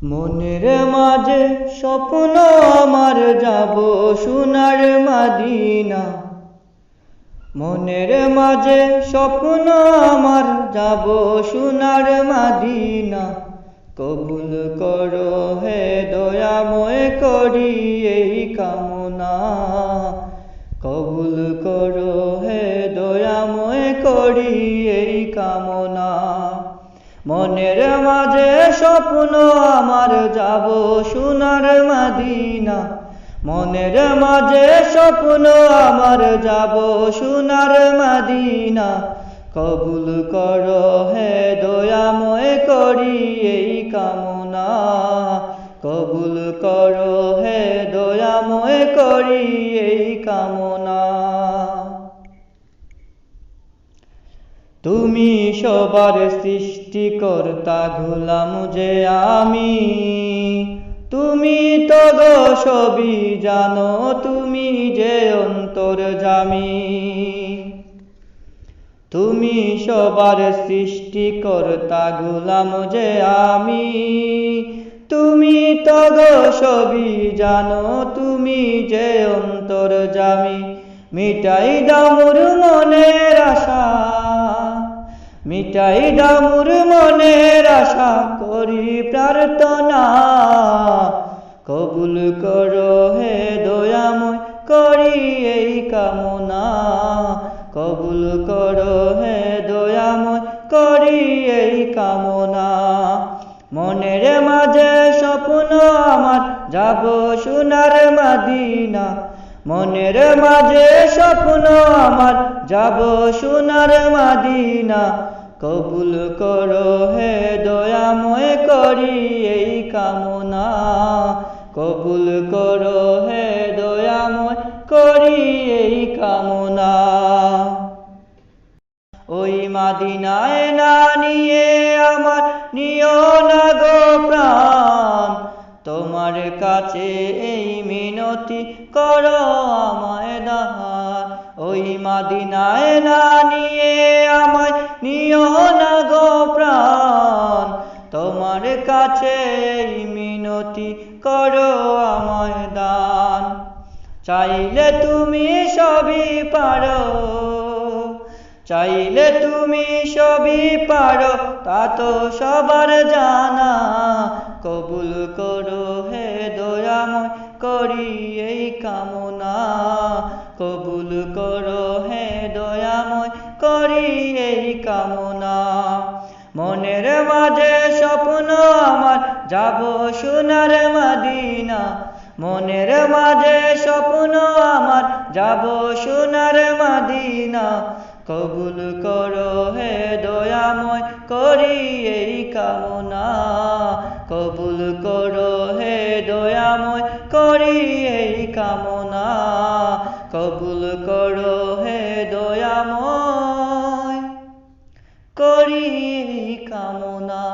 মনের মাঝে স্বপ্ন আমার যাব সোনার মদিনা। মনের মাঝে স্বপ্ন আমার যাব সোনার মদিনা। কবুল করো হে দয়াময় করি এই কামনা। কবুল করো হে দয়াময় করি এই কামনা। মনের মাঝে স্বপ্ন আমার যাব সোনার মদিনা। মনের মাঝে স্বপ্ন আমার যাব সোনার মদিনা। কবুল করো হে দয়াময় করি এই কামনা। কবুল করো হে দয়াময় করি এই কামনা। তুমি সবার সৃষ্টিকর্তা, গোলাম যে আমি। তুমি তো গো সবই জানো, তুমি যে অন্তর্যামী। তুমি সবার সৃষ্টিকর্তা, গোলাম যে আমি। তুমি তো গো সবই জানো, তুমি যে অন্তর্যামী। মিটাই দাও মোর মনের আশা, মিটাই দাও মোর মনের আশা, করি প্রার্থনা। কবুল করো হে দয়াময় করি এই কামনা। কবুল করো হে দয়াময় করি এই কামনা। মনের মাঝে স্বপ্ন আমার যাব সোনার মদিনা। মনের মাঝে স্বপ্ন আমার যাব সোনার মদিনা। কবুল করো হে দয়াময় করি এই কামনা। কবুল করো হে দয়াময় করি এই কামনা। ওই মদিনায় না নিয়ে আমার নিও না গো প্রাণ। তোমার কাছে এই মিনতি করো আমায় দান। ওই মদিনায় না নিয়ে আমায় নিও না গো প্রাণ। তোমার কাছে এই মিনতি করো আমায় দান। চাইলে তুমি সবই পারো, চাইলে তুমি সবই পারো, তা তো সবার জানা। কবুল করো হে দয়াময় করি এই কামনা। কবুল করো হে দয়াময় করি এই কামনা। মনের মাঝে স্বপ্ন আমার যাব সোনার মদিনা। মনের মাঝে স্বপ্ন আমার যাব সোনার মদিনা। কবুল করো হে দয়াময় করি এই কামনা। কবুল করো হে দয়াময় করি এই কামনা। কবুল করো হে দয়াময় করি এই কামনা।